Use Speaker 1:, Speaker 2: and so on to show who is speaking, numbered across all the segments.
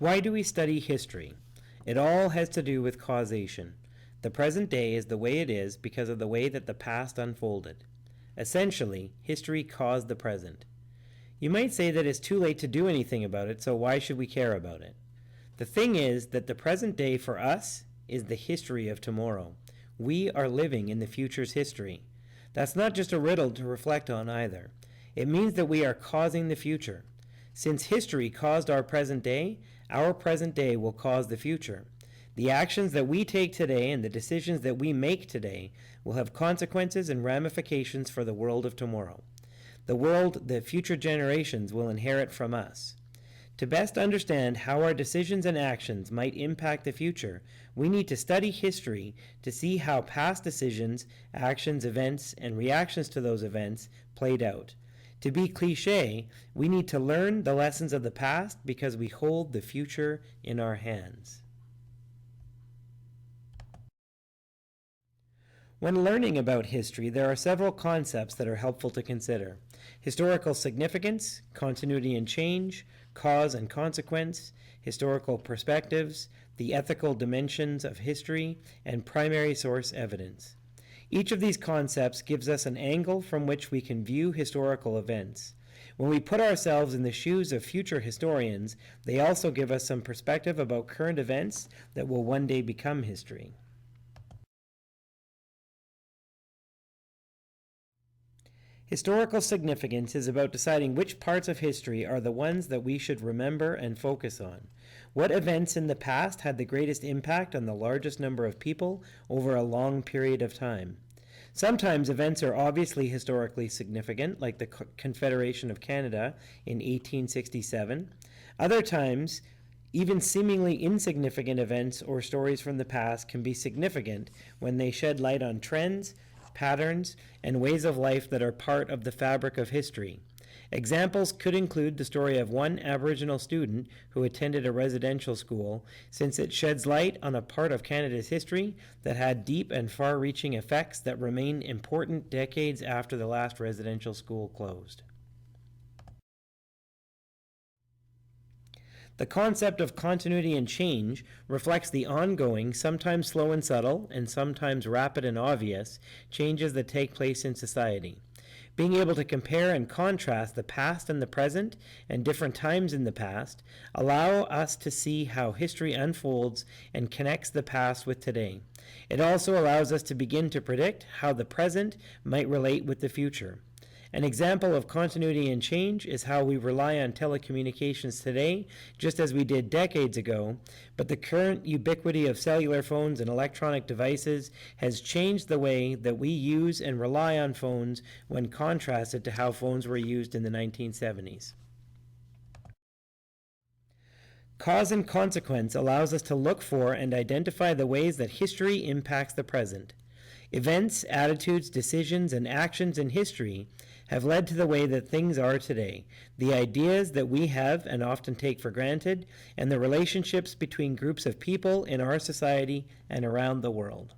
Speaker 1: Why do we study history? It all has to do with causation. The present day is the way it is because of the way that the past unfolded. Essentially, history caused the present. You might say that it's too late to do anything about it, so why should we care about it? The thing is that the present day for us is the history of tomorrow. We are living in the future's history. That's not just a riddle to reflect on either. It means that we are causing the future. Since history caused our present day will cause the future. The actions that we take today and the decisions that we make today will have consequences and ramifications for the world of tomorrow. The world that future generations will inherit from us. To best understand how our decisions and actions might impact the future, we need to study history to see how past decisions, actions, events, and reactions to those events played out. To be cliché, we need to learn the lessons of the past because we hold the future in our hands. When learning about history, there are several concepts that are helpful to consider. Historical significance, continuity and change, cause and consequence, historical perspectives, the ethical dimensions of history, and primary source evidence. Each of these concepts gives us an angle from which we can view historical events. When we put ourselves in the shoes of future historians, they also give us some perspective about current events that will one day become history. Historical significance is about deciding which parts of history are the ones that we should remember and focus on. What events in the past had the greatest impact on the largest number of people over a long period of time? Sometimes events are obviously historically significant, like the Confederation of Canada in 1867. Other times, even seemingly insignificant events or stories from the past can be significant when they shed light on trends, patterns, and ways of life that are part of the fabric of history. Examples could include the story of one Aboriginal student who attended a residential school, since it sheds light on a part of Canada's history that had deep and far-reaching effects that remain important decades after the last residential school closed. The concept of continuity and change reflects the ongoing, sometimes slow and subtle, and sometimes rapid and obvious, changes that take place in society. Being able to compare and contrast the past and the present and different times in the past allow us to see how history unfolds and connects the past with today. It also allows us to begin to predict how the present might relate with the future. An example of continuity and change is how we rely on telecommunications today, just as we did decades ago, but the current ubiquity of cellular phones and electronic devices has changed the way that we use and rely on phones when contrasted to how phones were used in the 1970s. Cause and consequence allows us to look for and identify the ways that history impacts the present. Events, attitudes, decisions, and actions in history have led to the way that things are today, the ideas that we have and often take for granted, and the relationships between groups of people in our society and around the world.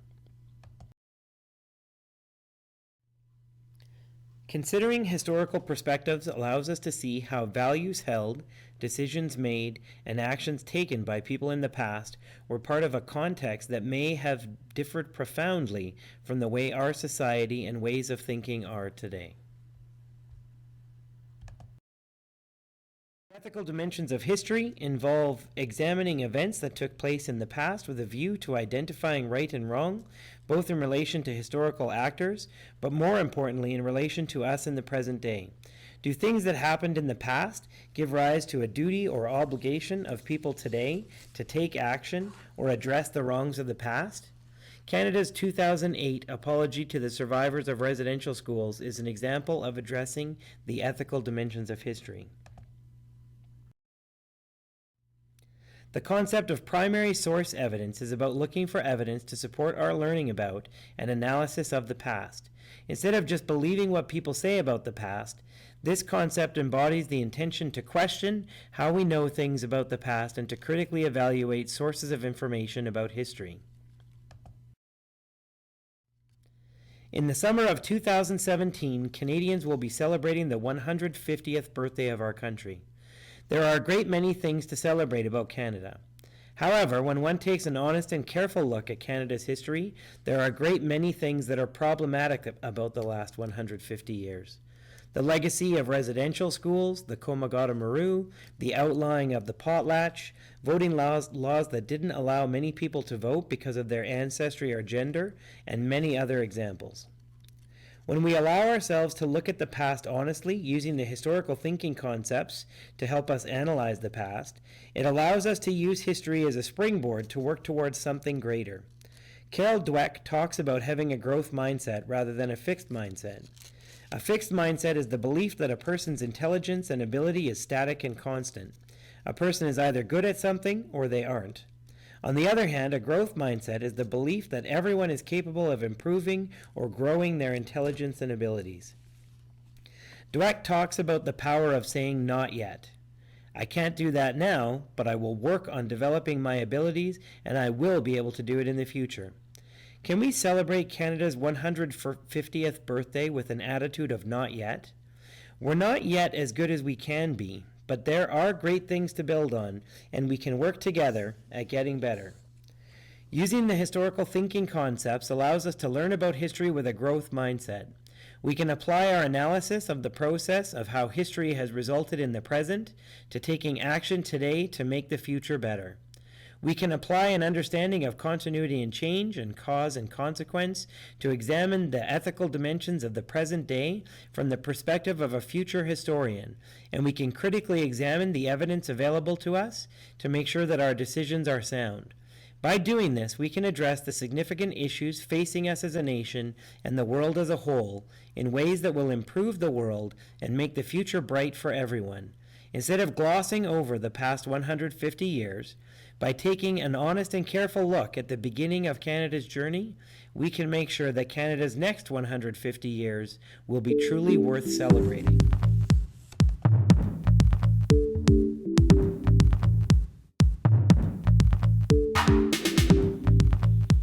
Speaker 1: Considering historical perspectives allows us to see how values held, decisions made, and actions taken by people in the past were part of a context that may have differed profoundly from the way our society and ways of thinking are today. Ethical dimensions of history involve examining events that took place in the past with a view to identifying right and wrong, both in relation to historical actors, but more importantly in relation to us in the present day. Do things that happened in the past give rise to a duty or obligation of people today to take action or address the wrongs of the past? Canada's 2008 Apology to the Survivors of Residential Schools is an example of addressing the ethical dimensions of history. The concept of primary source evidence is about looking for evidence to support our learning about and analysis of the past. Instead of just believing what people say about the past, this concept embodies the intention to question how we know things about the past and to critically evaluate sources of information about history. In the summer of 2017, Canadians will be celebrating the 150th birthday of our country. There are a great many things to celebrate about Canada. However, when one takes an honest and careful look at Canada's history, there are a great many things that are problematic about the last 150 years. The legacy of residential schools, the Komagata Maru, the outlawing of the potlatch, voting laws that didn't allow many people to vote because of their ancestry or gender, and many other examples. When we allow ourselves to look at the past honestly, using the historical thinking concepts to help us analyze the past, it allows us to use history as a springboard to work towards something greater. Carol Dweck talks about having a growth mindset rather than a fixed mindset. A fixed mindset is the belief that a person's intelligence and ability is static and constant. A person is either good at something or they aren't. On the other hand, a growth mindset is the belief that everyone is capable of improving or growing their intelligence and abilities. Dweck talks about the power of saying not yet. I can't do that now, but I will work on developing my abilities and I will be able to do it in the future. Can we celebrate Canada's 150th birthday with an attitude of not yet? We're not yet as good as we can be, but there are great things to build on, and we can work together at getting better. Using the historical thinking concepts allows us to learn about history with a growth mindset. We can apply our analysis of the process of how history has resulted in the present to taking action today to make the future better. We can apply an understanding of continuity and change and cause and consequence to examine the ethical dimensions of the present day from the perspective of a future historian, and we can critically examine the evidence available to us to make sure that our decisions are sound. By doing this, we can address the significant issues facing us as a nation and the world as a whole in ways that will improve the world and make the future bright for everyone. Instead of glossing over the past 150 years, by taking an honest and careful look at the beginning of Canada's journey, we can make sure that Canada's next 150 years will be truly worth celebrating.